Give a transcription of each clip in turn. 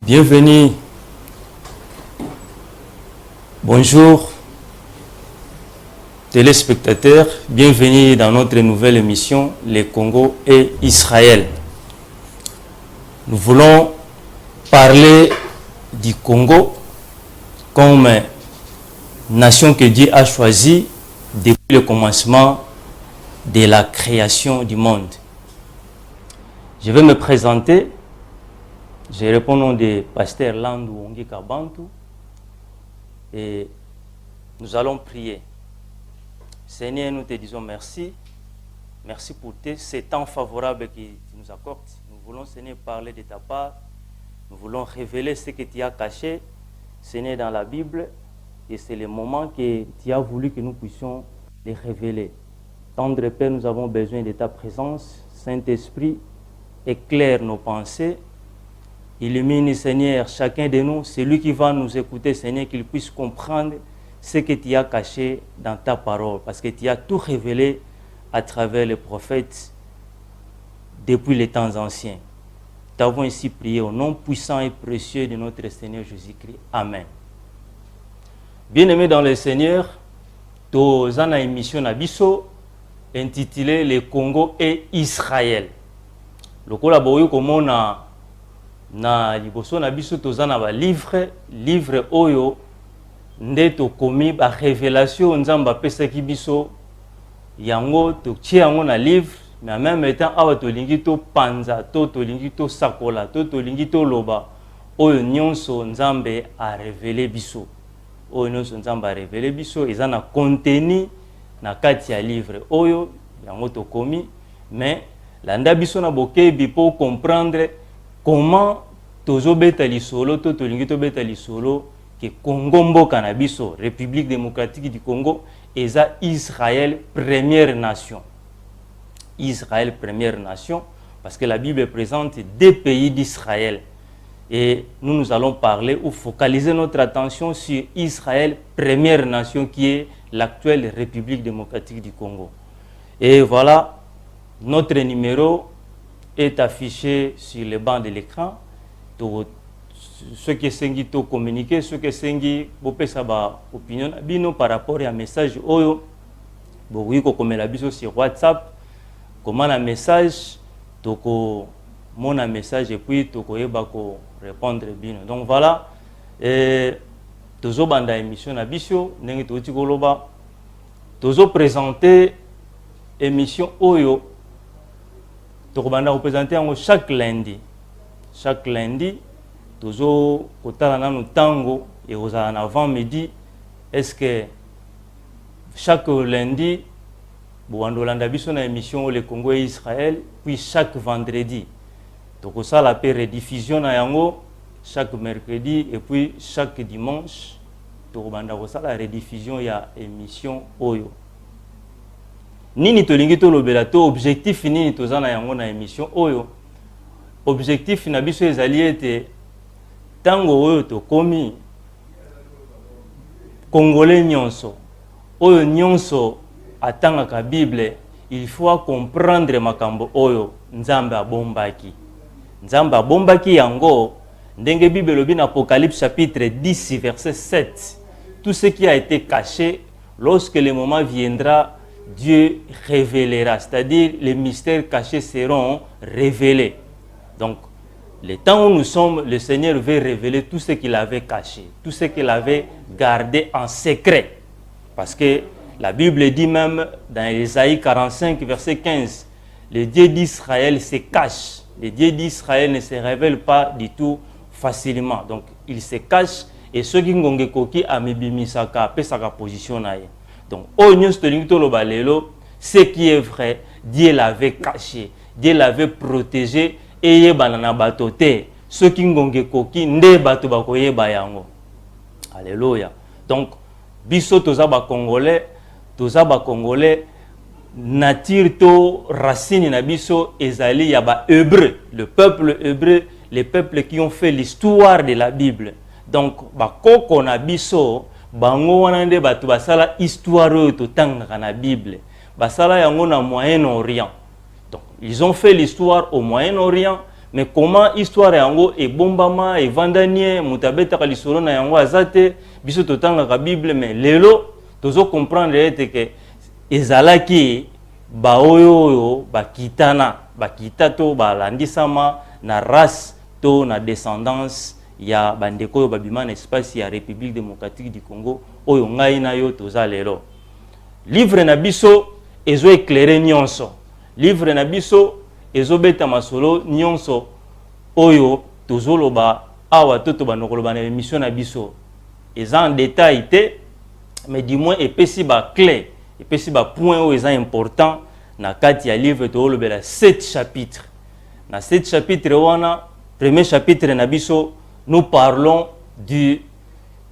Bienvenue, bonjour téléspectateurs, bienvenue dans notre nouvelle émission, le Congo et Israël. Nous voulons parler du Congo comme nation que Dieu a choisie depuis le commencement de la création du monde. Je vais me présenter. Je réponds au nom de Pasteur Landou Ongi Kabantu et nous allons prier. Seigneur, nous te disons merci. Merci pour ces temps favorables que tu nous accordes. Nous voulons, Seigneur, parler de ta part. Nous voulons révéler ce que tu as caché, Seigneur, dans la Bible. Et c'est le moment que tu as voulu que nous puissions les révéler. Tendre Père, nous avons besoin de ta présence. Saint-Esprit, éclaire nos pensées. Illumine, Seigneur, chacun de nous, celui qui va nous écouter, Seigneur, qu'il puisse comprendre ce que tu as caché dans ta parole. Parce que tu as tout révélé à travers les prophètes depuis les temps anciens. Nous avons ici prié au nom puissant et précieux de notre Seigneur Jésus-Christ. Amen. Bien-aimés dans le Seigneur, nous avons une émission Nabiso intitulée Le Congo et Israël. Le collaborateur comme na liboso na biso tozana ba livre oyo nde tokomi ba révélation nzamba pesaki biso yango totie yango na livre mais en même temps awa tolingi to panza to tolingi to sakola to tolingi to loba oyo nyonso nzambe a révélé biso oyo nyonso nzamba a révélé biso eza na contenu na kati ya livre oyo yango tokomi mais landa biso na bokebi pour comprendre comment tozo beta lisolo to tolingi to beta lisolo que Congo mboka na biso République démocratique du Congo eza Israël première nation. Israël première nation parce que la Bible présente deux pays d'Israël et nous allons parler ou focaliser notre attention sur Israël première nation qui est l'actuelle République démocratique du Congo. Et voilà, notre numéro est affiché sur le banc de l'écran. Ceux qui sont communiqués, ceux qui sont opinion bino par rapport à un message oyo, boui ko komela biso sur WhatsApp, comment un message, toko mon message et puis toko yeba ko répondre bino. Donc voilà, tozo banda émission na biso, ndenge toti koloba, tozo présenter émission oyo. Toko banda représenter chaque lundi. Chaque lundi, tozo kotala nanu tango et aux avant-midi. Est-ce que chaque lundi, boandolanda biso na émission Le Congo et Israël, puis chaque vendredi, toko ça la rediffusion na yango chaque mercredi et puis chaque dimanche, toko banda ça la rediffusion ya émission oyo. Nini tolingi to lobela to objectif nini tozana yango na émission oyo. Objectif na biso ezali ete tango oyo tokomi congolais nyonso oyo nyonso atangaka Bible il faut comprendre makambo oyo nzambe abombaki. Nzambe abombaki yango ndenge Bible lobi na Apocalypse chapitre 10 verset 7. Tout ce qui a été caché lorsque le moment viendra Dieu révélera, c'est-à-dire les mystères cachés seront révélés. Donc, le temps où nous sommes, le Seigneur veut révéler tout ce qu'il avait caché, tout ce qu'il avait gardé en secret. Parce que la Bible dit même dans Ésaïe 45, verset 15, le Dieu d'Israël se cache. Le Dieu d'Israël ne se révèle pas du tout facilement. Donc, il se cache et ceux qui ont koki amibimisaka pesaka position na ye. Donc, ce qui est vrai, Dieu l'avait caché, Dieu l'avait protégé. Et banana batote ceux qui ngonge koki nde bato bakoye bayango. Alléluia. Donc biso toza ba congolais nature to racine na biso ezali ya ba hébreu, le peuple qui ont fait l'histoire de la Bible. Donc ba koko na biso bango wana nde bato basala histoire oyo totanga na Bible. Basala yango na Moyen-Orient. Donc ils ont fait l'histoire au Moyen-Orient, mais comment histoire yango et bombama et vandanie mutabeta kalisolo na yango azate biso totanga ka Bible mais lelo tozo comprendre que ezalaki ba oyo ba kita to ba landisama na race to na descendance ya bandeko yo babima na espace ya République démocratique du Congo oyo ngai na yo toza lelo. Livre na biso ezo éclairer nyonso. Livre na biso ezo beta masolo nyonso oyo tozoloba awa toto banokoloba na émission na biso. Eza en détail te, mais du moins epesi ba clé, epesi ba point oyo eza important na kati ya livre tolobela 7 chapitres. Na 7 chapitres wana, premier chapitre na biso nous parlons du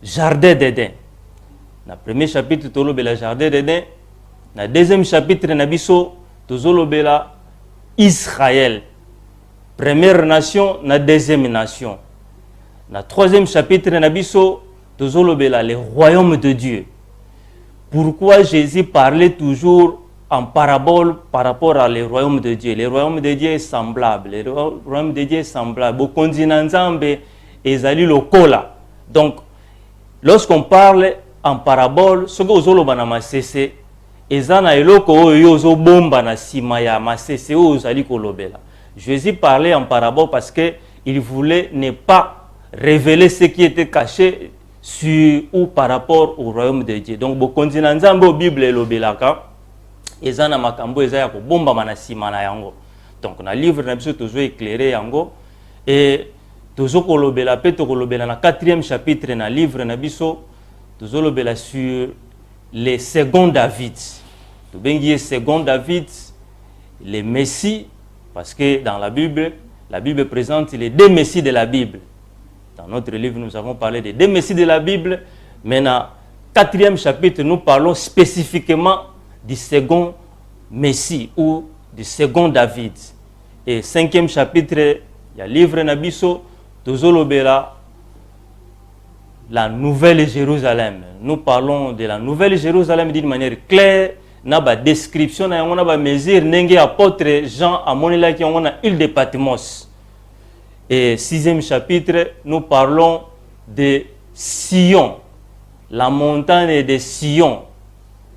jardin d'Éden. Dans le premier chapitre, nous parlons du jardin d'Éden. Dans le deuxième chapitre, nous parlons Israël. Première nation, la deuxième nation. Dans le troisième chapitre, nous parlons le royaume de Dieu. Pourquoi Jésus parlait toujours en parabole par rapport à le royaume de Dieu? Le royaume de Dieu est semblable. Le royaume de Dieu est semblable. Au continent Nzambe, ezali lokola. Donc, lorsqu'on parle en parabole, ce que vous avez na masese, ezana eloko oyo zo bomba na sima ya masese oyo zali kolobela. Jésus parlait en parabole parce que il voulait ne pas révéler ce qui était caché sur ou par rapport au royaume de Dieu. Donc, bokonzi na Nzambe o Bible elobelaka, ezana makambo ezaya ko bomba na sima na yango. Donc, na livre na biso tozo éclairer yango et tozo kolobela pe to kolobela na 4e chapitre na livre na biso tozo lobela sur les second David. To bengi second David, les messies, parce que dans la Bible présente les deux messies de la Bible. Dans notre livre, nous avons parlé des deux messies de la Bible, mais dans 4e chapitre, nous parlons spécifiquement du second messie ou du second David. Et 5e chapitre, il y a livre na biso tozolobela la nouvelle Jérusalem. Nous parlons de la nouvelle Jérusalem d'une manière claire. Na ba description na yango na ba mesure ndenge apôtre Jean amonela ki yango na île de Patmos. Et 6e chapitre, nous parlons de Sion, la montagne de Sion.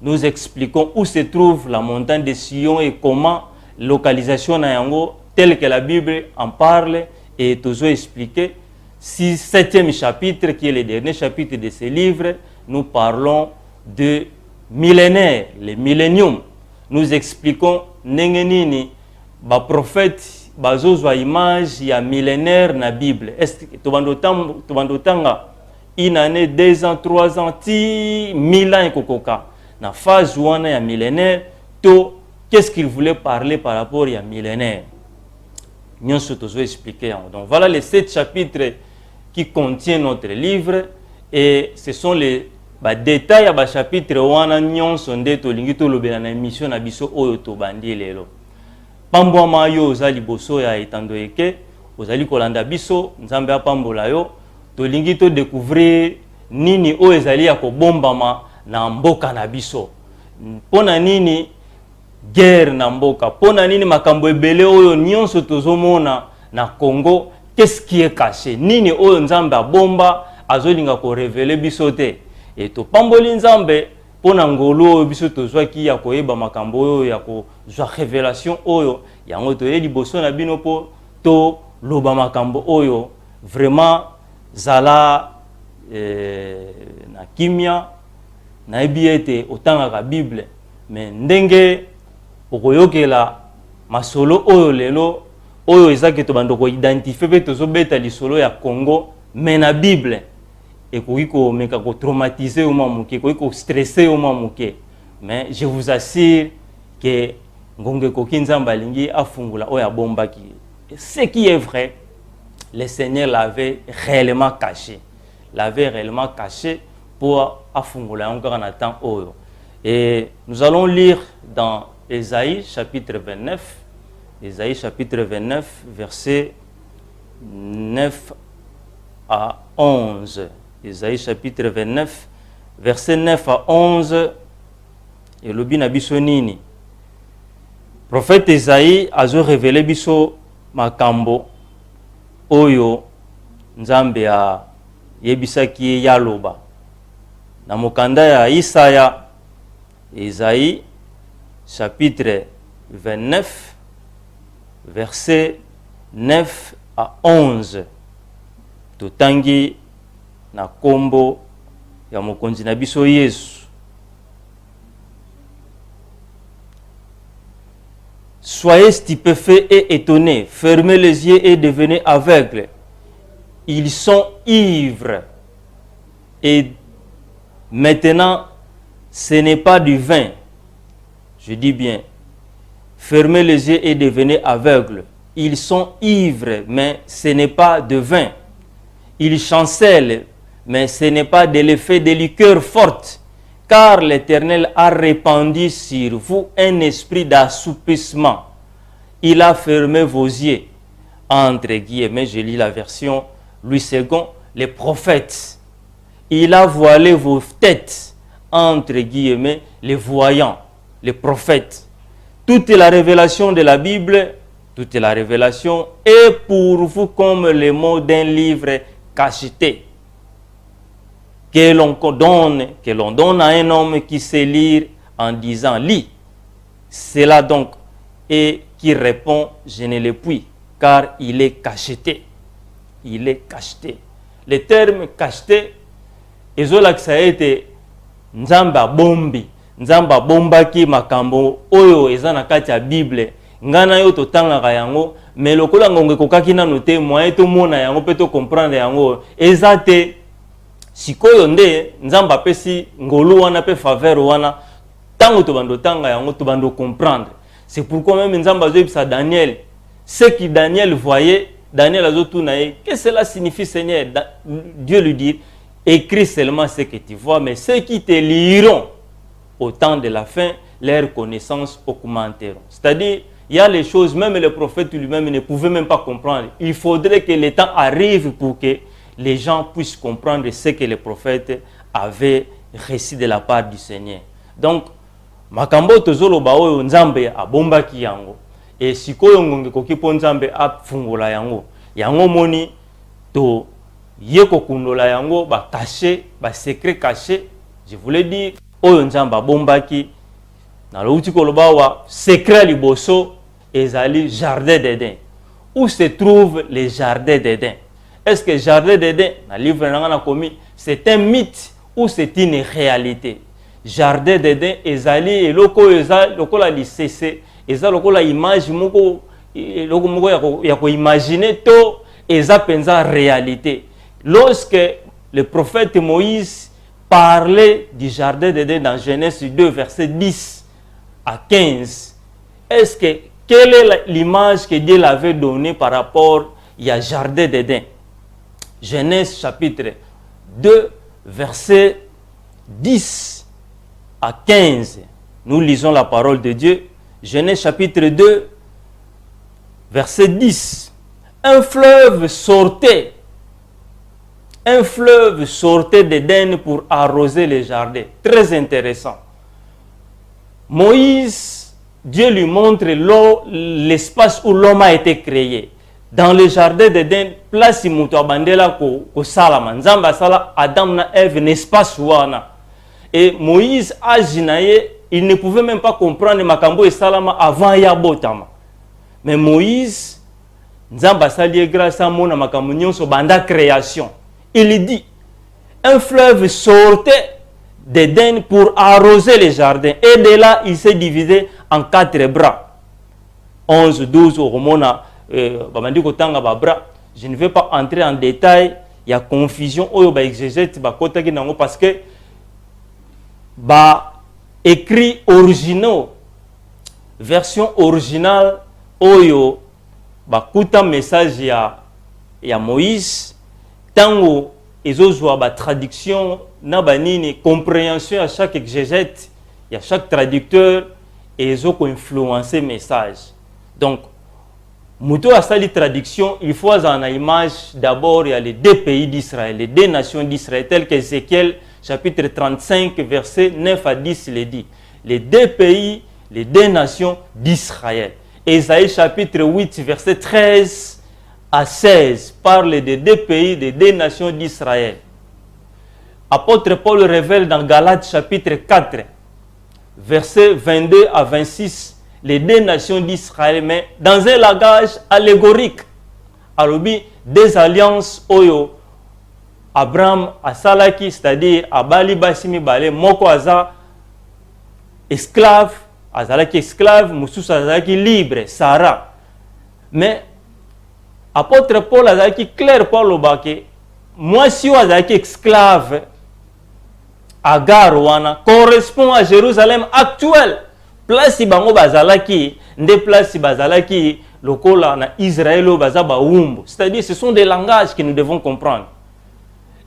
Nous expliquons où se trouve la montagne de Sion et comment localisation na yango telle que la Bible en parle. Et toujours expliqué, 7e chapitre, qui est le dernier chapitre de ce livre, nous parlons de millénaire, le millénium. Nous expliquons nengenini, ba prophète, bazozwa image ya millénaire na Bible. Est-ce que tobandotanga une année, 2 ans, 3 ans, 1000 ans kokoka. Na phase wana ya millénaire, to qu'est-ce qu'il voulait parler par rapport à millénaire? Nous avons expliqué. Donc voilà les 7 chapitres qui contiennent notre livre et ce sont les détails à chapitre wana nyonso ndeto lingito lobela na émission na biso oyo to bandi lelo. Pambwa mayo ozali boso ya etando eke ozali kolanda biso nzambe apambola yo to lingito découvrir nini oyo ezali ya kobombama na mboka na biso. Pona nini guerre na mboka, pona nini makambo ebele oyo nyonso tozomona na Congo, qu'est-ce qui est caché? Nini oyo nzambe abomba azolinga ko révéler biso te. Et to pamboli nzambe pona ngolo oyo biso tozwaki ya koyeba makambo oyo ya kozwa révélation oyo yango toyeli boso na bino po to loba makambo oyo vraiment zala na kimia na ebiete otanga Bible mais ndenge okoyokela masolo oyo lelo oyo ezaki to bandoko identifier pe tozobeta lisolo ya Congo mais na Bible ekoki ko meka ko traumatiser ou mamuke ekoki ko stresser ou mamuke mais je vous assure que ngonge koki nzamba lingi afungula oya bombaki. Ce qui est vrai, le Seigneur l'avait réellement caché. L'avait réellement caché pour afungula encore en temps oyo. Et nous allons lire dans Ésaïe chapitre 29, Ésaïe chapitre 29, versets 9 à 11. Ésaïe chapitre 29, versets 9 à 11. Et le bin abisonini. Prophète Ésaïe a révélé biso makambo oyo nzambe a yebisaki yaloba na mokanda ya Isaya, Isaïe chapitre 29 verset 9 à 11. Totangi na kombo ya mokonzi na biso Yesu. Soyez stupéfaits et étonnés, fermez les yeux et devenez aveugles. Ils sont ivres. Et maintenant, ce n'est pas du vin. Je dis bien, fermez les yeux et devenez aveugles. Ils sont ivres, mais ce n'est pas de vin. Ils chancellent, mais ce n'est pas de l'effet de liqueur forte. Car l'Éternel a répandu sur vous un esprit d'assoupissement. Il a fermé vos yeux. Entre guillemets, je lis la version Louis II, les prophètes. Il a voilé vos têtes. Entre guillemets, les voyants, les prophètes. Toute la révélation de la Bible, toute la révélation est pour vous comme les mots d'un livre cacheté que l'on donne à un homme qui sait lire en disant « lis ». Cela donc et qui répond « je ne le puis » car il est cacheté. Il est cacheté. Le terme cacheté, ezolakisa ete nzamba bombi, nzamba bombaki makambo oyo eza na kati ya Bible, ngana yo totangaka yango, mais lokola ngonge kokaki nanu te moyen to mona yango pe to comprendre yango eza te. Sikoyo nde nzamba pesi ngolu wana pe faveur wana tango to bando tanga yango to bando comprendre. C'est pourquoi même nzamba zoyebisa Daniel, ce que Daniel voyait, Daniel azotunaye, qu'est-ce que cela signifie Seigneur? Dieu lui dit, écris seulement ce que tu vois, mais ceux qui te liront au temps de la fin, leurs connaissances augmenteront. C'est-à-dire, il y a les choses, même le prophète lui-même ne pouvait même pas comprendre. Il faudrait que le temps arrive pour que les gens puissent comprendre ce que les prophètes avaient récit de la part du Seigneur. Donc, makambo tozoloba oyo nzambe abombaki yango. Et sikoyo ngonge kokipo nzambe afungola yango. Yango moni to yeko kundola yango ba caché, ba secret caché. Je voulais dire oyo nzambe abombaki na louti koloba wa secret liboso ezali jardin d'Éden. Où se trouve le jardin d'Éden? Est-ce que jardin d'Éden, dans le livre de commis, c'est un mythe ou c'est une réalité? Jardin d'Éden, ezali et loko la licese, eza loko la image moko yako imaginer to eza penza réalité. Lorsque le prophète Moïse parlait du jardin d'Éden dans Genèse 2 verset 10 à 15, est-ce que quelle est l'image que Dieu l'avait donnée par rapport au jardin d'Éden? Genèse chapitre 2, verset 10 à 15. Nous lisons la parole de Dieu. Genèse chapitre 2, verset 10. Un fleuve sortait d'Éden pour arroser les jardins. Très intéressant. Moïse, Dieu lui montre l'espace où l'homme a été créé. Dans le jardin d'Éden, place muto abandela ko salama. Nzamba sala Adam na Ève n'espace wana. Et Moïse aginaye, il ne pouvait même pas comprendre makambo et salama avant ya botama. Mais Moïse, Nzamba sali grâce à mon makambo nyonso banda création. Il dit, un fleuve sortait d'Éden pour arroser les jardins. Et de là, il s'est divisé en 4 bras. 11, 12, au Romona. Je ne vais pas entrer en détail, il y a confusion parce que écrit originaux, version originale, oyo kuta message ya Moïse, tango ezozwa ba traduction na banini compréhension à chaque exégète, il y a chaque traducteur et ezoko influencer message. Donc Mouto a sali traduction, il faut en image d'abord il y a les 2 pays d'Israël, les 2 nations d'Israël, tels qu'Ézéchiel chapitre 35 verset 9 à 10 le dit. Les 2 pays, les 2 nations d'Israël. Ésaïe chapitre 8 verset 13 à 16 parle de deux pays, de deux nations d'Israël. Apôtre Paul révèle dans Galates chapitre 4, versets 22 à 26, les deux nations d'Israël, mais dans un langage allégorique. Alors, des alliances oyo Abraham asalaki, c'est-à-dire abali basimi bale moko aza esclave, azalaki esclave, mususu azalaki libre, Sarah. Mais apôtre Paul azalaki clair pour le baké, moi si azalaki esclave, Agar wana correspond à Jérusalem actuelle. Place bango bazalaki, nde place bazalaki lokola na Israël bazaba umbu. C'est-à-dire ce sont des langages que nous devons comprendre.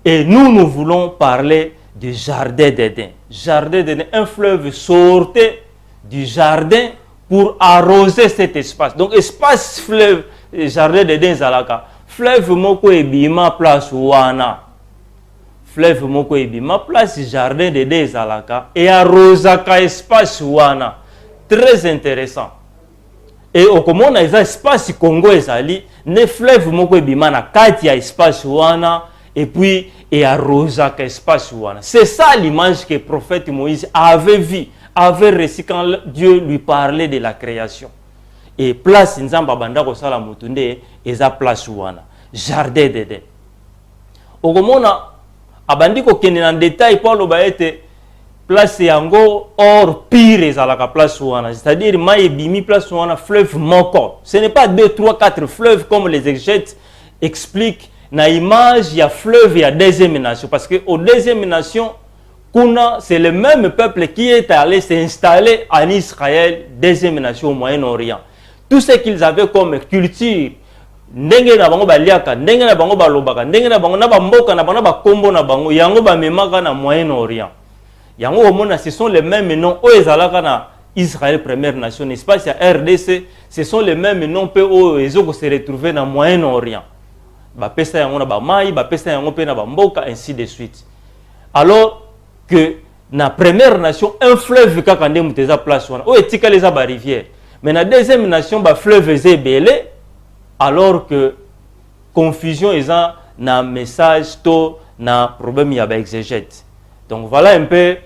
Et nous voulons parler du jardin d'Éden. Jardin d'Éden, un fleuve sortait du jardin pour arroser cet espace. Donc espace fleuve, jardin d'Éden zalaka. Fleuve moko ebima place wana. Fleuve moko ebima place jardin d'Éden zalaka et arrosaka espace wana. Très intéressant. Et au comment na espace Congo ezali, ne fleuve moko ebima na kati ya espace wana. Et puis, et arrosaka espace wana. C'est ça l'image que le prophète Moïse avait vu, avait reçu quand Dieu lui parlait de la création. Et place nzamba banda ko sala mutunde eza place wana. Jardin d'Éden. Okomona abandi ko kende en détail Paul baete place yango or pire ezalaka place wana. C'est-à-dire mai bimi place wana fleuve moko. Ce n'est pas 2, 3, 4 fleuves comme les exégètes expliquent. Na image, il y a fleuve, il y a deuxième nation. Parce qu'au deuxième nation, c'est le même peuple qui est allé s'installer en Israël, deuxième nation au Moyen-Orient. Tout ce qu'ils avaient comme culture, ndenge na bango baliaka, ndenge na bango balobaka, ndenge na bango na bamboka na bango ba kombo na bango, yango ba memaka na Moyen-Orient. Yango omona, ce sont les mêmes noms. O ezalaka na Israël première nation, n'est-ce pas? C'est RDC, ce sont les mêmes noms pe o ezoko se retrouver na Moyen-Orient. Bapesa yango na ba mai, bapesa yango pe na ba mboka, ainsi de suite. Alors que na première nation, un fleuve kaka nde muteza place wana. O etika les ba rivière. Mais na deuxième nation, ba fleuve eze belé, alors que confusion eza na message to na problème ya ba exégète. Donc voilà un peu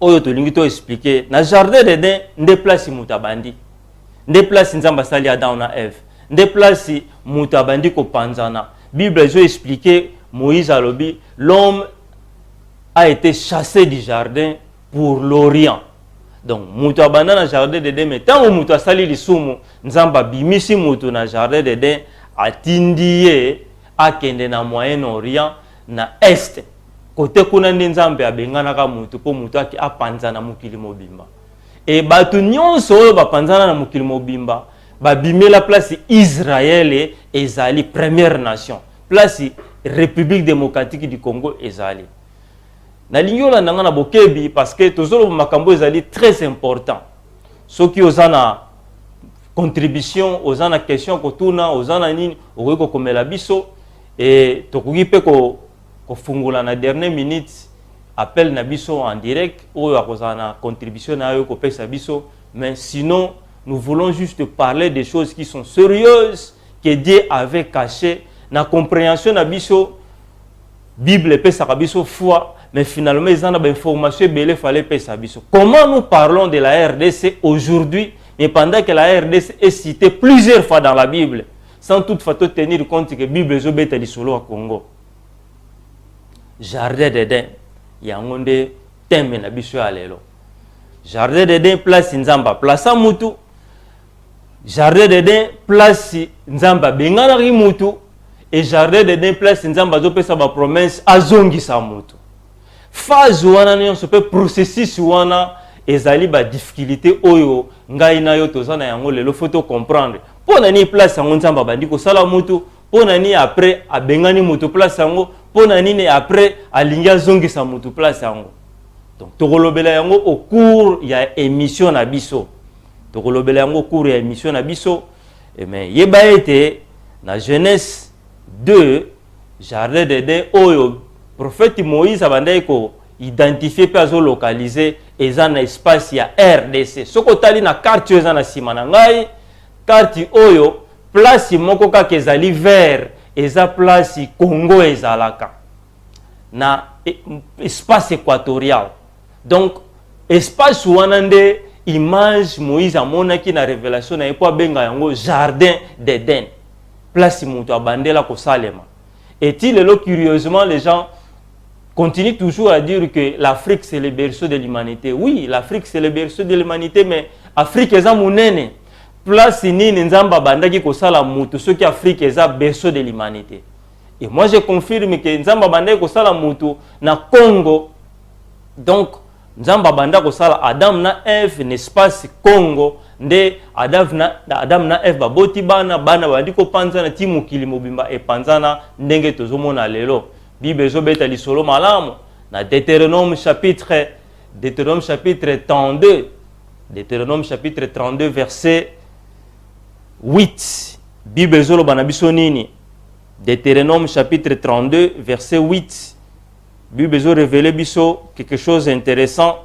oyo to lingi to expliquer. Na jardin d'Éden, nde place mutabandi. Nde place nzamba sali Adam na Ève. Nde place mutabandi ko panzana. Bible a expliqué Moïse a lobi, l'homme a été chassé du jardin pour l'Orient. Donc mutabanda na jardin d'Éden, mais tant muta sali lisumu nzamba bimisi mutu na jardin d'Éden atindie akende na Moyen-Orient na Est. Côté kuna nzambe abengana ka mutu po mutu aki apanzana mukili mobimba. Et batu nyonso oyo bapanzana na mukili mobimba babimé la place Israël ezali première nation, place République démocratique du Congo ezali. Na lingola nanga na bokebi parce que tozolo makambo ezali très important. Ceux qui osana contribution, osana question kotuna, osana nini, okoki komela biso et tokoki pe ko fungula na dernière minute appel na biso en direct oyo akozana contribution na yo ko pesa biso, mais sinon nous voulons juste parler des choses qui sont sérieuses que Dieu avait cachées. La compréhension de biso Bible peut biso foi, mais finalement ils ont des informations belé fallait pesa biso. Comment nous parlons de la RDC aujourd'hui, mais pendant que la RDC est citée plusieurs fois dans la Bible, sans toutefois tenir compte que la Bible est bête solo au Congo. Jardin d'Éden, il y a un thème na biso alelo. Jardin d'Éden place nzamba, place mutu. Jardin d'Éden place nzamba bengana mutu et jardin d'Éden place nzamba zo pesa ba promesse azongi sa mutu. Phase wana nyonso pe processus wana ezali ba difficulté oyo ngai na yo tozana yango lelo faut comprendre. Pona ni place yango nzamba bandi ko sala mutu, pona ni après abengani mutu place yango, pona ni après alingi azongi sa mutu place yango. Donc tokolobela yango au cours ya émission na biso. Tokolobela yango cours ya émission na biso, mais yeba été na Genèse 2 jardin d'Éden oyo prophète Moïse abandai ko identifier pe azo localiser eza na espace ya RDC. Soko tali na carte eza na sima na ngai, carte oyo place moko kaka ezali vert eza place Congo ezalaka na espace équatorial. Donc espace wana nde image Moïse amonaki na révélation na epo benga yango jardin d'Éden, place mutu abandela ko salema. Et il curieusement les gens continuent toujours à dire que l'Afrique c'est le berceau de l'humanité. Oui, l'Afrique c'est le berceau de l'humanité, mais Afrique eza munene. Place nini nzamba bandaki ko sala mutu ce qui Afrique eza berceau de l'humanité. Et moi je confirme que nzamba bandaki ko sala mutu na Congo. Donc nzamba banda ko sala Adam na Eve n'espace Congo nde Adam na Eve baboti bana bandi ko panzana ti mokili mobimba e panzana ndenge tozomona lelo. Bible ezobeta lisolo malamu na Deutéronome chapitre 32. Deutéronome chapitre 32 verset 8. Bible ezoloba na biso nini? Deutéronome chapitre 32 verset 8. Bible ezo révélé biso quelque chose d'intéressant.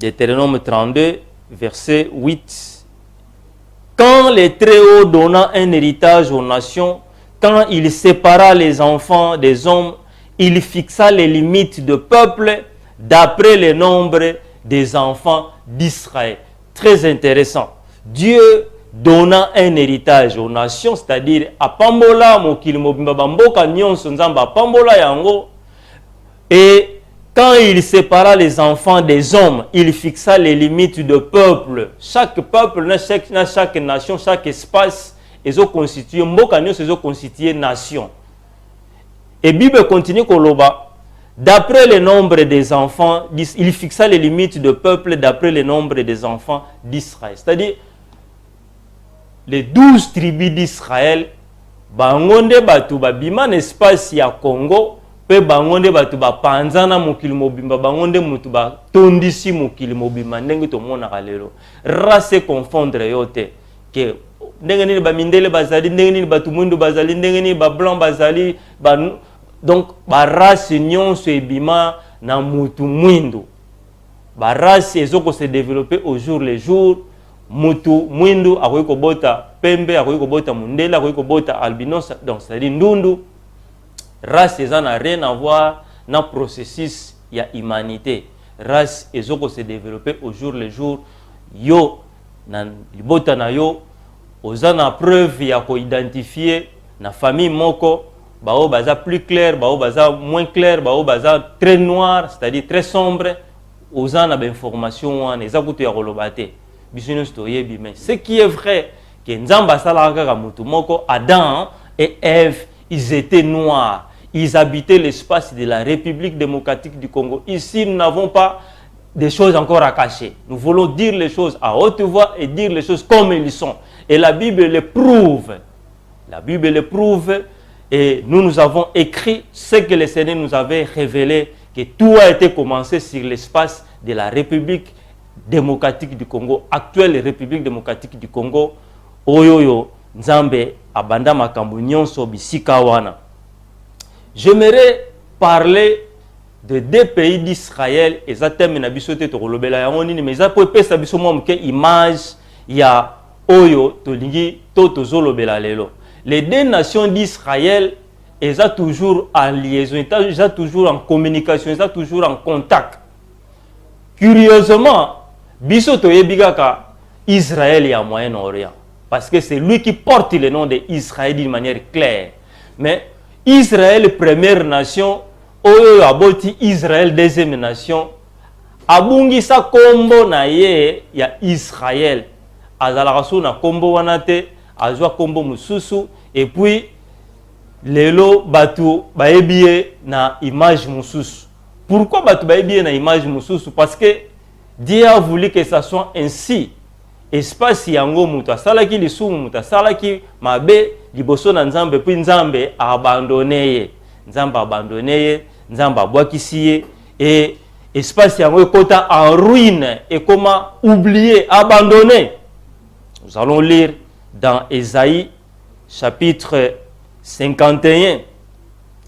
Deutéronome 32 verset 8. Quand les Très-Hauts donna un héritage aux nations, quand il sépara les enfants des hommes, il fixa les limites de peuple d'après le nombre des enfants d'Israël. Très intéressant. Dieu donna un héritage aux nations, c'est-à-dire à Pambola, mokili mobimba bamboka nyonso nzamba Pambola yango. Et quand il sépara les enfants des hommes, il fixa les limites de peuple. Chaque peuple, chaque nation, chaque espace, ils ont constitué, mboka nyonso ils ont constitué nation. Et Bible continue koloba, d'après le nombre des enfants, il fixa les limites de peuple d'après le nombre des enfants d'Israël. C'est-à-dire, les 12 tribus d'Israël, bangonde batu babima n'espace ya Congo, pe bangonde batu ba panzana mokili mobimba, bangonde mutu ba tondisi mokili mobimba, ndenge to mona kalelo. Race confondre yote, ke ndenge nini ba mindele bazali, ndenge nini batu mundu bazali, ndenge nini ba blanc bazali, donc ba race nyonso ebima na mutu mwindu. Ba race ezoko se développer au jour le jour. Mutu mwindu akoki kobota pembe, akoki kobota mundele, akoki kobota albinos, donc c'est-à-dire ndundu. Race eza na rien à voir na processus ya humanité. Race ezoko se développer au jour le jour. Yo na libota na yo oza na preuve ya ko identifier na famille moko bao baza plus clair, bao baza moins clair, bao baza très noir, c'est-à-dire très sombre. Oza na ba information wana eza kutu ya kolobate. Mais ce qui est vrai, que Nzamba Salaka Mutumoko, Adam et Ève, ils étaient noirs. Ils habitaient l'espace de la République démocratique du Congo. Ici, nous n'avons pas des choses encore à cacher. Nous voulons dire les choses à haute voix et dire les choses comme elles sont. Et la Bible les prouve. La Bible les prouve. Et nous avons écrit ce que le Seigneur nous avait révélé, que tout a été commencé sur l'espace de la République démocratique du Congo, actuelle République démocratique du Congo, Oyoyo, Nzambe, Abanda Makambu Nyonso, Bisika Wana. J'aimerais parler de deux pays d'Israël, et ça termine à Bissote Torolobela Yamoni, mais ça peut être une image, il y a Oyo, Tolingi, Totozolobela Lelo. Les deux nations d'Israël, elles sont toujours en liaison, elles sont toujours en communication, elles sont toujours en contact. Curieusement, Bisoto Yebigaka, Israël est en Moyen-Orient. Parce que c'est lui qui porte le nom d'Israël d'une manière claire. Mais Israël, première nation, Oyo Aboti, Israël, deuxième nation, Abungi sa kombo na ye ya Israël. Azalarasu na kombo wanate, Azwa kombo mususu, et puis, Lelo Batu Baebie na image mususu. Pourquoi Batu Baebie na image mususu? Parce que Dieu a voulu que ça soit ainsi. Espace yango muta salaki lisumu muta salaki mabe liboso na Nzambe puis Nzambe a abandonné. Nzambe a abandonné, Nzambe a bwakisi et espace yango ekota en ruine et comment oublier, abandonner. Nous allons lire dans Ésaïe chapitre 51.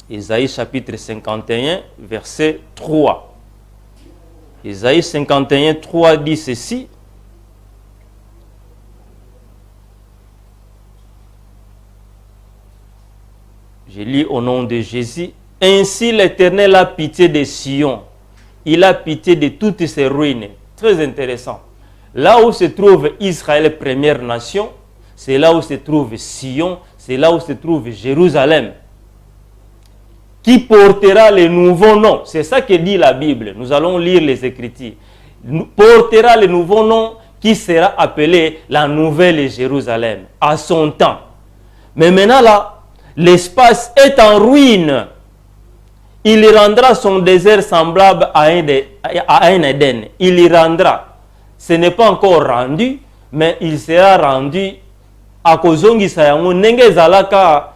Ésaïe chapitre 51 verset 3. « 51, 3 dit ceci. Je lis au nom de Jésus. Ainsi l'Éternel a pitié de Sion. Il a pitié de toutes ses ruines. Très intéressant. Là où se trouve Israël, première nation, c'est là où se trouve Sion, c'est là où se trouve Jérusalem. Qui portera le nouveau nom? C'est ça que dit la Bible. Nous allons lire les Écritures. Portera le nouveau nom qui sera appelé la Nouvelle Jérusalem à son temps. Mais maintenant là, l'espace est en ruine. Il rendra son désert semblable à un Éden. Il y rendra. Ce n'est pas encore rendu, mais il sera rendu à kozongisa yango ndenge zalaka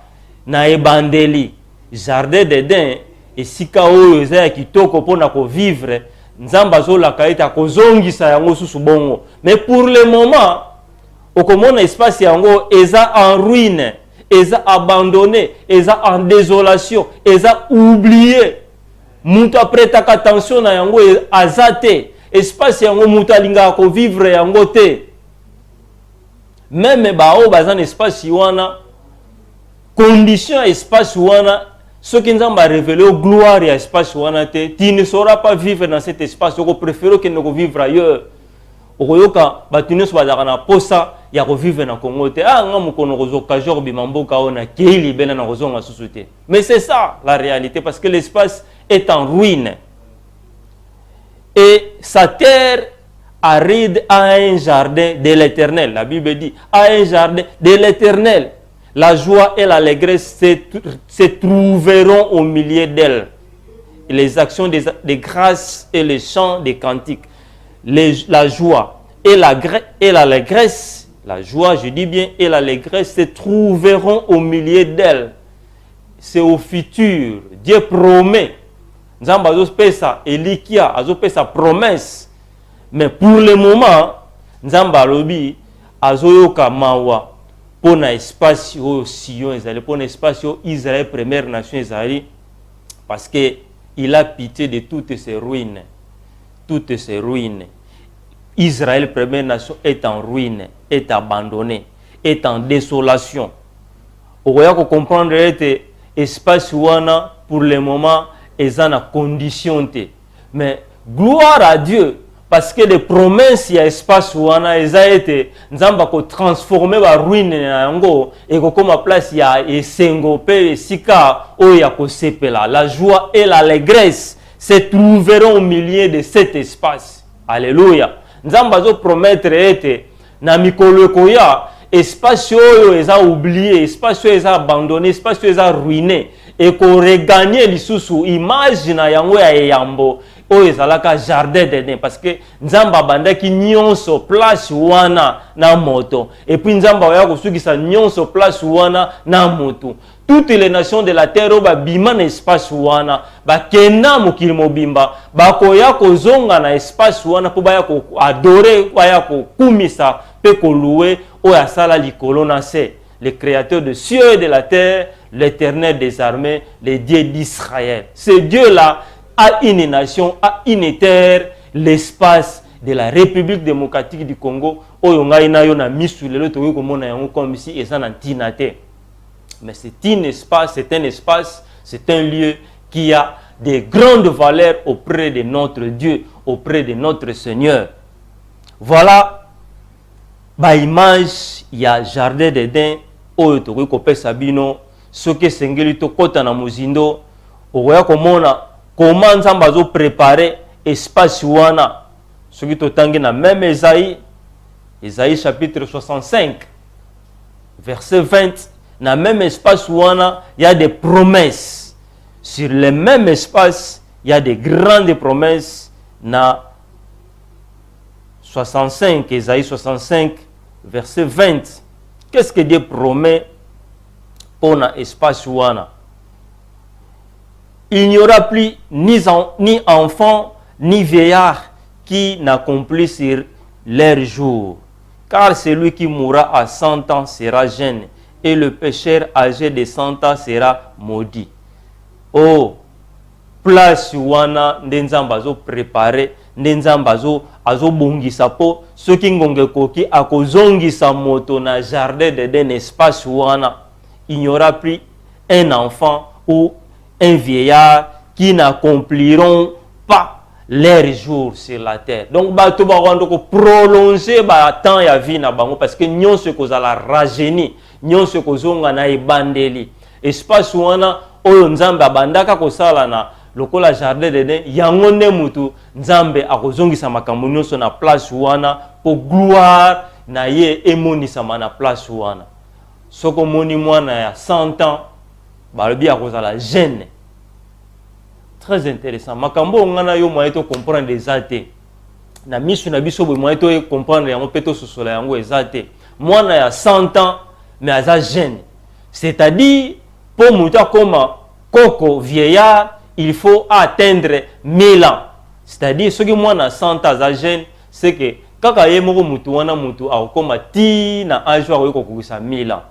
na ebandeli. Jardin d'Éden esika oyo eza ya kitoko mpona kovivre, nzambe azolaka ete akozongisa yango susu bongo. Mais pour le moment, okomona espace yango eza en ruine, eza abandonné, eza en désolation, eza oublié. Mutu apretaka attention na yango azate. Espace yango mutu alingaka kovivre yango te. Même bao bazan espace wana, condition espace wana, ce qui nous a révélé au gloire à espace wana te, tu ne sauras pas vivre dans cet espace, tu préfères que nous vivre ailleurs. Okoyoka batune so bazaka na posa ya ko vivre na Congo te. Ah ngamu kono kozoka jorbi mamboka ona keili bena na kozonga susute. Mais c'est ça la réalité parce que l'espace est en ruine. Et sa terre aride a un jardin de l'Éternel. La Bible dit a un jardin de l'Éternel. La joie et l'allégresse se trouveront au milieu d'elle. Les actions des grâces et les chants des cantiques. La joie et l'allégresse, la joie, je dis bien, et l'allégresse se trouveront au milieu d'elle. C'est au futur. Dieu promet. Nzamba azopesa elikia, azopesa promesse. Mais pour le moment, Nzamba lobi azoyoka mawa pour un espace au Sion Israël, pour un espace au Israël première nation Israël, parce que il a pitié de toutes ces ruines. Toutes ces ruines. Israël, première nation, est en ruine, est abandonné, est en désolation. Vous voyez qu'on comprend que l'espace wana pour le moment est en condition. Mais gloire à Dieu, parce que les promesses il y a espace wana ils a été nzamba ko transformer la ruine yango et ko comme place il y a esengo pe sika o ya ko sepela. La joie et l'allégresse se trouveront au milieu de cet espace. Alléluia. Nzamba zo promettre ete na mikolo koya espace oyo eza oublié, espace oyo eza abandonné, espace oyo eza ruiné et ko regagner lisusu image na yango ya yambo oyo ezalaka jardin d'Éden parce que nzamba bandaki nyonso place wana na moto et puis nzamba oya kosukisa nyonso place wana na moto. Toutes les nations de la terre ba bima na espace wana ba kena mokili mobimba ba koya kozonga na espace wana po ba ya ko adorer ba ya ko kumisa pe ko louer o ya sala likolo na se le créateur de cieux et de la terre, l'Éternel des armées, le Dieu d'Israël. Ce Dieu là a une nation, a une terre, l'espace de la République démocratique du Congo oyo ngai na yo na misu lelo to ko mona yango comme si eza na tinate. Mais c'est un espace, c'est un lieu qui a de grandes valeurs auprès de notre Dieu, auprès de notre Seigneur. Voilà, ba image, il y a jardin d'Éden, oyo tokoki kopesa bino, soki esengeli tokota na mozindo, okoya komona comment Nzambe azo préparer espace wana. Soki totangi na même Esaïe chapitre 65, verset 20, dans le même espace où il y a des promesses. Sur le même espace, il y a des grandes promesses. Dans 65, Esaïe 65, verset 20. Qu'est-ce que Dieu promet pour l'espace où il n'y aura plus ni enfant, ni vieillard qui n'accomplit sur leur jour. Car celui qui mourra à 100 ans sera jeune. Et le pécheur âgé de 100 ans sera maudit. Oh, place wana ndenzamba zo préparé, ndenzamba azo bongisa po soki ngonge koki akozongisa moto na jardin d'Éden espace wana. Il n'y aura plus un enfant ou un vieillard qui n'accompliront pas leur jour sur la terre. Donc, bato ba wando ko prolonger ba temps ya vie na bango parce que nyon se ko la rajeuni, nyon se ko zonga na ebandeli. Espace wana oyo nzambe abandaka ko sala na lokola jardin d'Eden yango nde mutu nzambe akozongisa makambo nyonso na place wana po gloire na ye emonisama na place wana. Soko moni mwana ya 100 ans balobi akozala jeune. Très intéressant. Makambo ngana yo moyen to comprendre des athées. Na misu na biso bo moyen to comprendre yango peto sosola yango ezate. Mwana ya 100 ans mais aza jeune. C'est-à-dire pour muta comme koko vieillard, il faut atteindre 1000 ans. C'est-à-dire ce que mwana 100 ans aza jeune, c'est que kaka ye moko mutu wana mutu akoma ti na âge wa ko kokisa 1000 ans.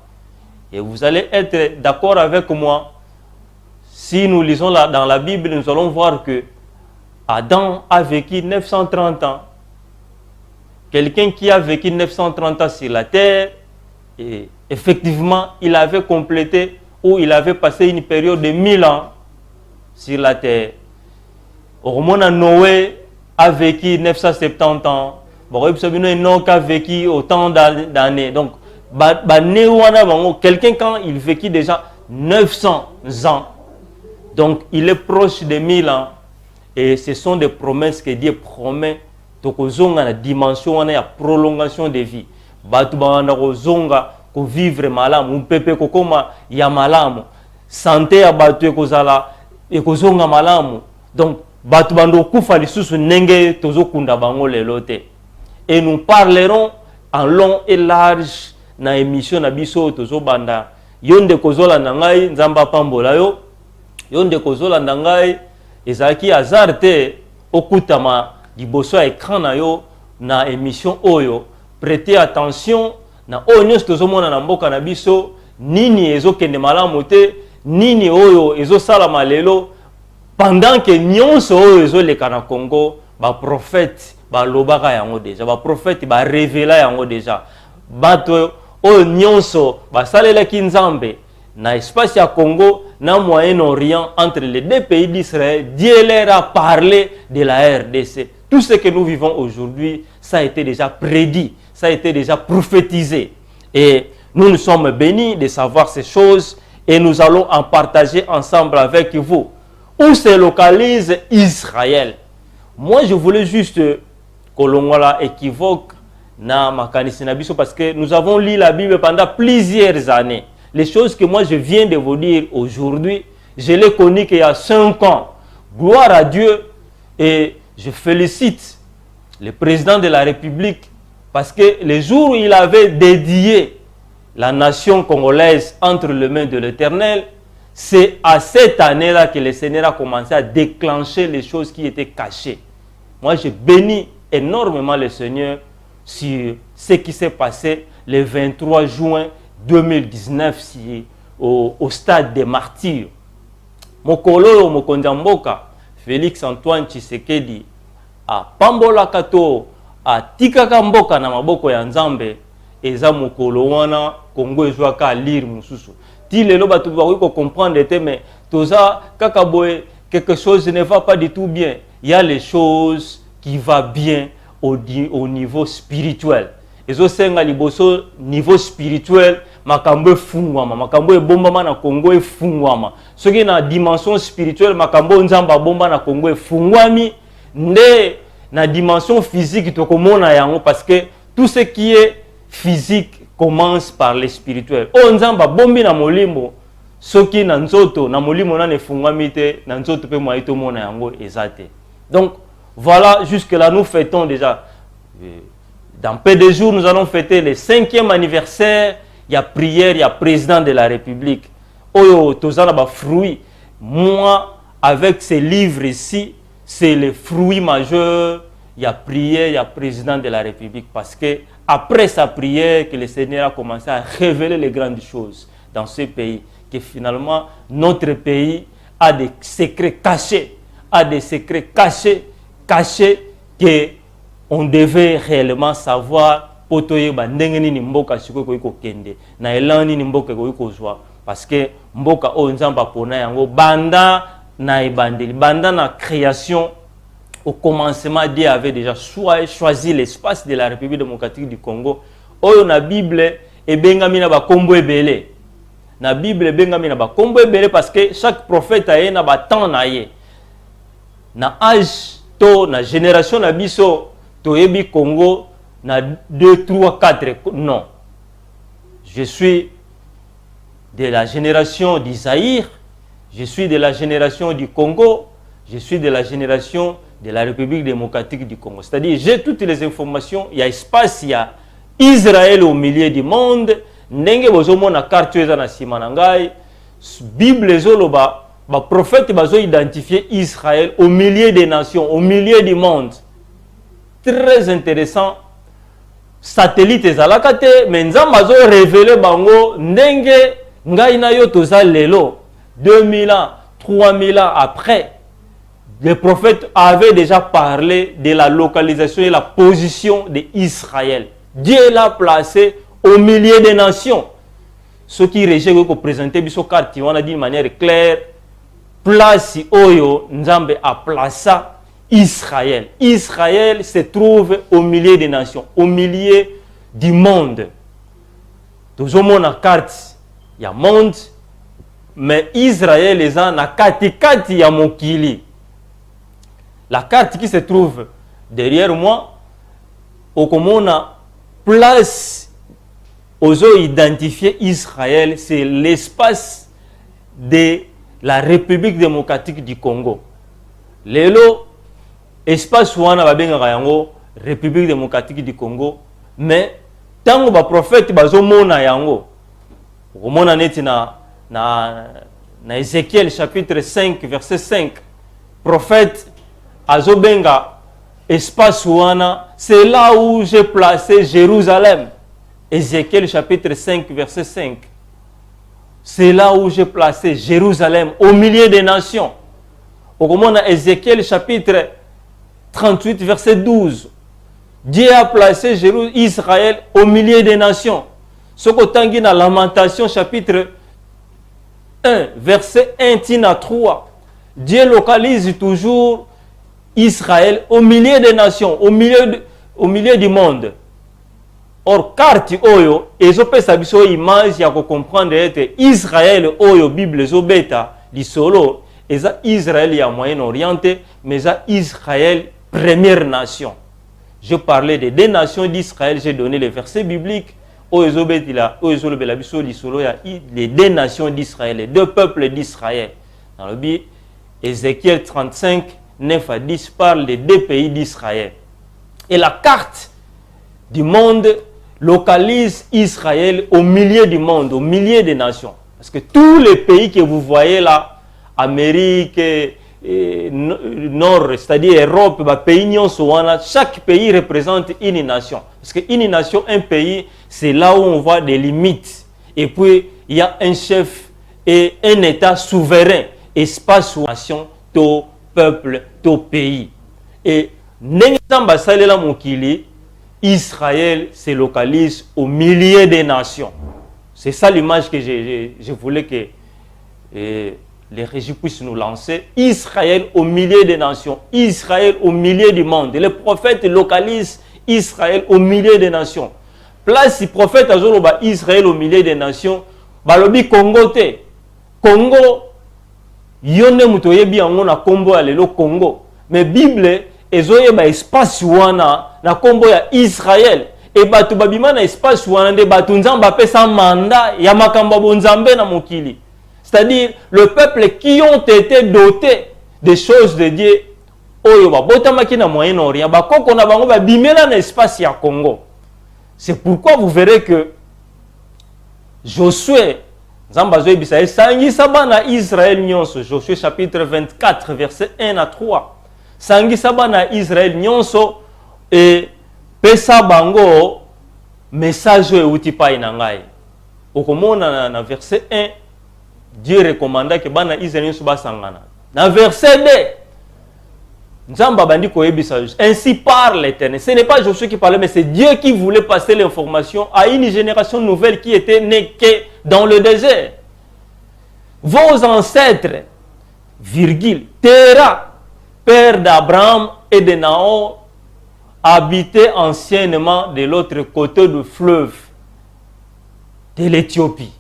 Et vous allez être d'accord avec moi. Si nous lisons là, dans la Bible, nous allons voir que Adam a vécu 930 ans. Quelqu'un qui a vécu 930 ans sur la terre, et effectivement, il avait complété ou il avait passé une période de 1000 ans sur la terre. Romana Noé a vécu 970 ans. Enoch a vécu autant d'années. Donc, quelqu'un quand il vécut déjà 900 ans, donc il est proche de 1000 ans. Et ce sont des promesses que Dieu promet. Donc, la dimension, la prolongation de vie. Ko vivre malamu, mpepe kokoma ya malamu. Santé ya batu ekozala ekozonga malamu. Donc, batu bando kufa lisusu nenge tozo kunda bango lelote. Et nous parlerons en long et large na émission na biso tozo banda. Yonde kozola nangai nzamba pambola yo. Yonde kozola nangai ezaki azarte okutama liboso ya écran na yo na émission oyo. Prêtez attention na oyo nyonso tozomona na mboka na biso nini ezokende malamu te nini oyo ezosalama lelo pendant que nyonso oyo ezoleka na Congo baprophète balobaka yango deja baprophète barevela yango deja bato oyo nyonso basalelaki nzambe na espace ya Congo na Moyen-Orient entre les deux pays d'Israël. Dieu leur a parlé de la RDC. Tout ce que nous vivons aujourd'hui, ça a été déjà prédit, ça a été déjà prophétisé. Et nous sommes bénis de savoir ces choses et nous allons en partager ensemble avec vous. Où se localise Israël? Moi, je voulais juste que l'on équivoque na makanisi na biso parce que nous avons lu la Bible pendant plusieurs années. Les choses que moi je viens de vous dire aujourd'hui, je les connais qu'il y a 5 ans. Gloire à Dieu et je félicite le président de la République parce que les jours où il avait dédié la nation congolaise entre les mains de l'Éternel, c'est à cette année-là que le Seigneur a commencé à déclencher les choses qui étaient cachées. Moi, je bénis énormément le Seigneur sur ce qui s'est passé le 23 juin 2019 au stade des martyrs. Mokolo Mokondamboka, Félix Antoine Tshisekedi, a Pambola Kato, a Tikaka Mboka na maboko ya Nzambe, eza mokolo wana Congo ezwaka lire mususu. Ti lelo batu ba comprendre te mais toza kaka boye quelque chose ne va pas du tout bien. Il y a les choses qui va bien au niveau spirituel. Ezo senga liboso niveau spirituel makambo fungwama makambo ebombama na Congo efungwama. Soki na dimension spirituelle makambo nzamba bomba na Congo efungwami nde na dimension physique tokomona yango parce que tout ce qui est physique commence par le spirituel. O nzamba bombi na molimo soki na nzoto na molimo na efungwami te na nzoto pe mwa ito mona yango ezate. Donc voilà, jusque là nous fêtons déjà dans peu de jours, nous allons fêter le 5e anniversaire. Il y a prière, il y a président de la République. Oyo, tozana ba fruit. Moi, avec ces livres ici, c'est le fruit majeur. Il y a prière, il y a président de la République. Parce que après sa prière, que le Seigneur a commencé à révéler les grandes choses dans ce pays. Que finalement, notre pays a des secrets cachés. A des secrets cachés que on devait réellement savoir potoye ba ndenge nini mboka siko ko kende na elani ni mboka ko kozwa parce que mboka o nzamba pona yango banda na ebandeli, banda na création. Au commencement, Dieu avait déjà choisi l'espace de la République démocratique du Congo. Oyo na Bible e bengami na ba kombo ebele. Na Bible bengami na ba kombo ebele parce que chaque prophète a na ba temps na ye. Na âge to na génération na biso to yebi Congo na 2 3 4 non. Je suis de la génération d'Isaïe, je suis de la génération du Congo, je suis de la génération de la République démocratique du Congo. C'est-à-dire, j'ai toutes les informations, il y a espace, il y a Israël au milieu du monde, ndenge bozomo na carte eza na sima na ngai, Bible ezoloba, ba prophète bazo identifier Israël au milieu des nations, au milieu du monde. Très intéressant. Satellite ezalaka te, mais nzambe bazo révéler bango ndenge ngai na yo toza lelo 2000 ans, 3000 ans après. Les prophètes avaient déjà parlé de la localisation et la position d'Israël. Dieu l'a placé au milieu des nations. Ce qui régit que présenter biso carte, on a dit de manière claire, place oyo Nzambe a placé Israël. Israël se trouve au milieu des nations, au milieu du monde. Tout le monde a carte, il y a monde, mais Israël est en kati ya mokili. La carte qui se trouve derrière moi, au Komona, place aux identifier Israël, c'est l'espace de la République démocratique du Congo. Lelo, espace où on a yango République démocratique du Congo, mais tant que le prophète bazomona yango, au Komona neti na Ézéchiel chapitre 5 verset 5, prophète Azobenga, espace ouana, c'est là où j'ai placé Jérusalem. Ézéchiel chapitre 5, verset 5. C'est là où j'ai placé Jérusalem, au milieu des nations. Au moment de Ézéchiel chapitre 38, verset 12. Dieu a placé Israël au milieu des nations. Ce que dans Lamentation chapitre 1, verset 1 à 3. Dieu localise toujours Israël au milieu des nations, au milieu du monde. Or, carte oyo, ezopesa biso image ya ko comprendre ete Israël oyo Bible zobeta li solo, eza Israël ya Moyen-Orient, mais eza Israël première nation. Je parlais des deux nations d'Israël, j'ai donné les versets bibliques. Oyo zobeti la, oyo zolobela biso li solo ya les deux nations d'Israël, les deux peuples d'Israël. Dans le Bible, Ézéchiel 35 9 à 10 parle des deux pays d'Israël. Et la carte du monde localise Israël au milieu du monde, au milieu des nations. Parce que tous les pays que vous voyez là, Amérique, Nord, c'est-à-dire Europe, chaque pays représente une nation. Parce qu'une nation, un pays, c'est là où on voit des limites. Et puis, il y a un chef et un État souverain. Espace ou nation, to peuple, to pays. Et Israël se localise au milieu des nations. C'est ça l'image que je voulais que les régies puissent nous lancer. Israël au milieu des nations. Israël au milieu du monde. Les prophètes localisent Israël au milieu des nations. Place si prophète azoloba Israël au milieu des nations, balobi Congo te. Congo, yone mutoyebi yango na kombo ya lelo Congo. Mais Bible ezoyeba espace wana na kombo ya Israël. Et batu babima na espace wana de batu nzamba apesa mandat ya makambo bonzambe na mokili. C'est-à-dire le peuple qui ont été dotés des choses de Dieu. Oyo ba botamaki na Moyen-Orient, ba koko na bango ba bimela na espace ya Congo. C'est pourquoi vous verrez que Josué nzamba zoyebisa esangisa bana Israël nyonso, Josué chapitre 24 verset 1 à 3. Sangisa bana Israël nyonso et pesa bango message euti pa inangai. Okomona na verset 1, Dieu recommanda que bana Israël nyonso basangana. Na verset 2, Nzamba bandi koyebisa, ainsi parle l'Éternel. Ce n'est pas Josué qui parlait, mais c'est Dieu qui voulait passer l'information à une génération nouvelle qui était née que dans le désert. vos ancêtres, virgule, Téra, père d'Abraham et de Nahor, habitaient anciennement de l'autre côté du fleuve de l'Éthiopie.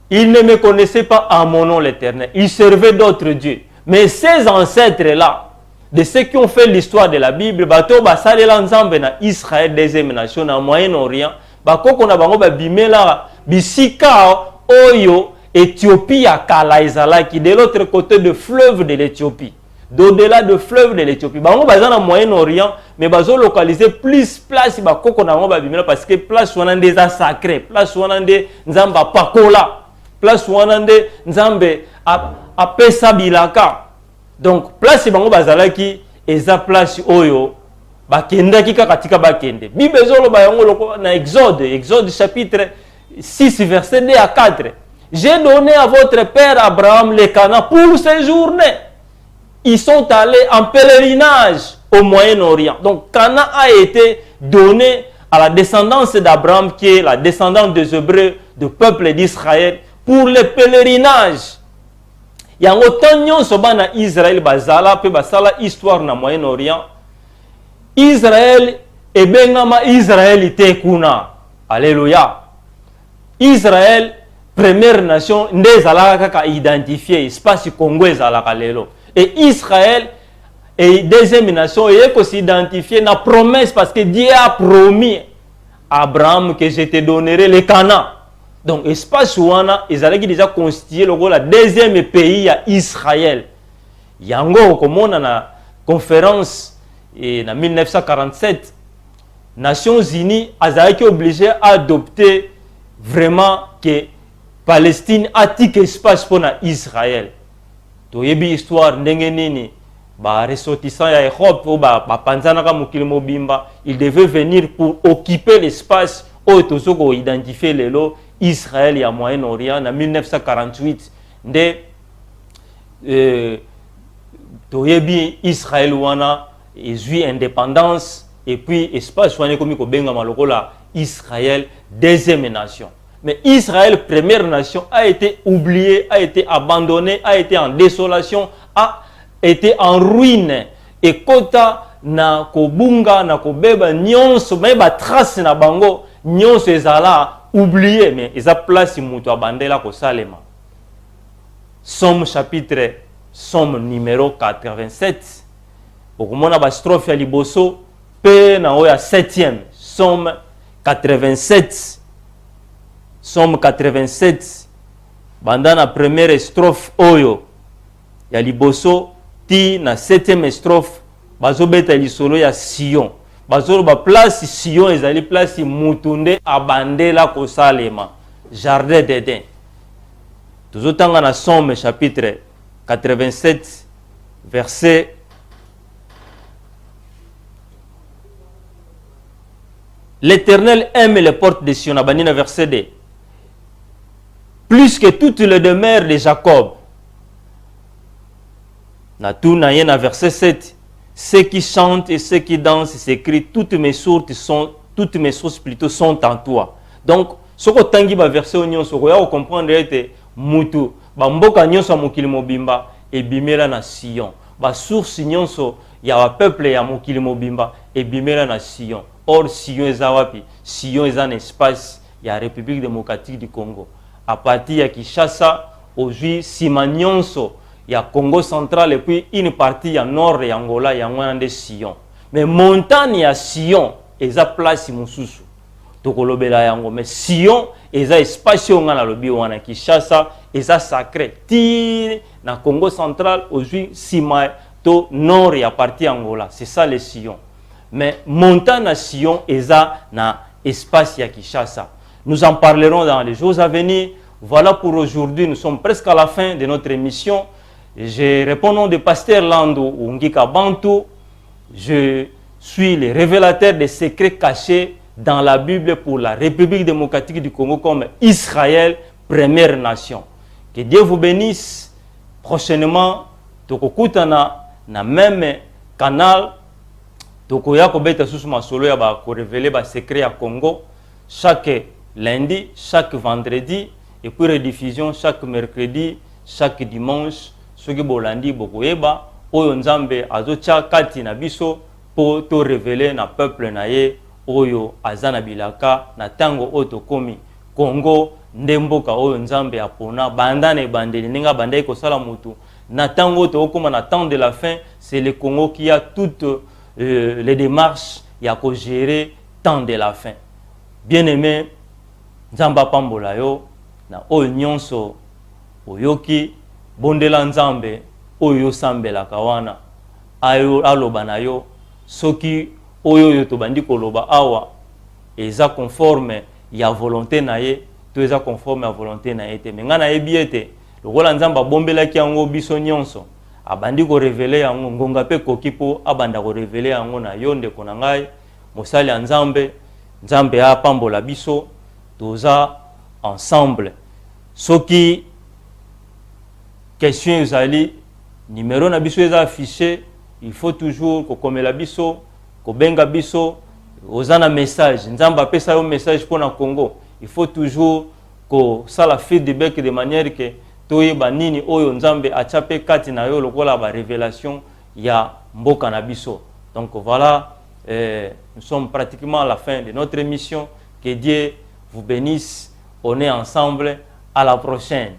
Ils ne me connaissaient pas à mon nom l'Éternel. Ils servaient d'autres dieux. Mais ces ancêtres-là, de ceux qui ont fait l'histoire de la Bible, bato basalela nzambe na Israël deuxième nation na Moyen-Orient, bakoko na bango babimela bisika oyo Éthiopie ya kala ezalaki de l'autre côté du fleuve de l'Éthiopie. D'au-delà du fleuve de l'Éthiopie. Bango baza na Moyen-Orient, mais bazo localiser plus place bakoko na bango babimela parce que place wana nde za sacré, place wana nde nzamba pakola, place wana nde nzambe apesa bilaka. Donc place bango bazalaki eza place oyo bakendaki kaka tika bakende. Bible ezoloba yango loko na Exode chapitre 6 verset 2 à 4. J'ai donné à votre père Abraham le Canaan pour séjourner. Ils sont allés en pèlerinage au Moyen-Orient. Donc Canaan a été donné à la descendance d'Abraham qui est la descendance des Hébreux, du peuple d'Israël pour le pèlerinage. Yango tanyon soba na Israël bazala pe basala histoire na Moyen-Orient. Israël e bengama Israël ite kuna. Alléluia. Israël première nation nde zalaka kaka identifié espace Congo ezalaka lelo. Et Israël est deuxième nation et est aussi identifié na promesse parce que Dieu a promis à Abraham que je te donnerai le Canaan. Donc, espace ouana, ils allaient déjà constituer le deuxième pays à Israël. Yango, comme on a la conférence en 1947, Nations Unies ont obligé à adopter vraiment que Palestine a tique espace pour Israël. Donc, il y a une histoire d'engenini. Ressortissant à Europe, ils devaient venir pour occuper l'espace où ils ont identifié les lots. Israël et Moyen-Orient en 1948 toyebi Israël wana ezui indépendance et puis espace wana komi ko benga malokola Israël deuxième nation. Mais Israël première nation a été oublié, a été abandonné, a été en désolation, a été en ruine et kota na kobunga na kobeba nyonso meba trace na bango nyonso ezala oublié, mais ils ont placé Moutou Bandela ko Salema. Somme chapitre, somme numéro 87. Pour que mon strophe à Liboso, P na oya 7e, somme 87. Somme 87. Bandana première strophe oyo. Ya Liboso, ti na 7e strophe, bazobeta lisolo ya Sion. Bazolo ba place Sion ezali place Mutunde abandela ko Salema jardin d'Éden. Toujours tanga na Somme chapitre 87 verset L'Éternel aime les portes de Sion, abanina verset 2. Plus que toutes les demeures de Jacob. Na tout na yena verset 7. Ceux qui chantent et ceux qui dansent s'écrient, toutes mes sources plutôt sont en toi. Donc, ce que tangi ba verset onyon so ya comprendre était mutu ba mboka nyonso mokili mobimba et bimela na Sion. Ba source nyonso ya ba peuple ya mokili mobimba et bimela na Sion. Or Sion ezawapi? Sion est un espace ya République démocratique du Congo. À partir ya Kinshasa aujourd'hui Simanyonso il y a Congo central et puis une partie en nord et Angola, il y a de Sion. Mais montagne à Sion, il y a place Moussousou. Mais Sion, il y a espace qui Kinshasa, il y a sacré. Tire dans Congo central, aujourd'hui, Sima, to nord et à partie Angola. C'est ça les Sion. Mais montagne à Sion, il y a espace à Kinshasa. Nous en parlerons dans les jours à venir. Voilà pour aujourd'hui, nous sommes presque à la fin de notre émission. Je réponds au nom de Pasteur Lando Ngika Bantu. Je suis le révélateur des secrets cachés dans la Bible pour la République démocratique du Congo comme Israël, première nation. Que Dieu vous bénisse. Prochainement, tokokutana na même canal. Tokoya kobeta susuma solo ya ko révéler ba secret à Congo chaque lundi, chaque vendredi et puis rediffusion chaque mercredi, chaque dimanche. Ce qui bolandi bokoyeba oyo nzambe azotia kati na biso po to révéler na peuple na ye oyo azana bilaka na tango oto komi Congo ndemboka oyo nzambe apona bandana ebandeli ninga bandai ko sala mutu na tango to okoma na temps de la fin. C'est le Congo qui a toutes les démarches ya ko gérer temps de la fin. Bien aimé nzamba pambola yo na oyo nyonso oyoki bondela nzambe oyo sambela kawana ayo aloba na yo soki oyo to bandi koloba awa eza conforme ya volonté na ye to eza conforme à volonté na ye te menga na yebi ete lokola nzamba bombelaki yango biso nyonso abandi ko révéler yango ngonga pe koki po abanda ko révéler yango na yo ndeko na ngai mosali ya nzambe nzambe apambola biso toza ensemble. Soki question ezali numéro na biso eza affiché, il faut toujours kokomela biso kobenga biso ozana message nzamba apesa yo message pour na Congo. Il faut toujours ko sala feedback de manière que toyeba nini oyo nzambe achape kati na yo lokola ba révélation ya mboka na biso. Donc voilà, nous sommes pratiquement à la fin de notre émission. Que Dieu vous bénisse. On est ensemble. À la prochaine.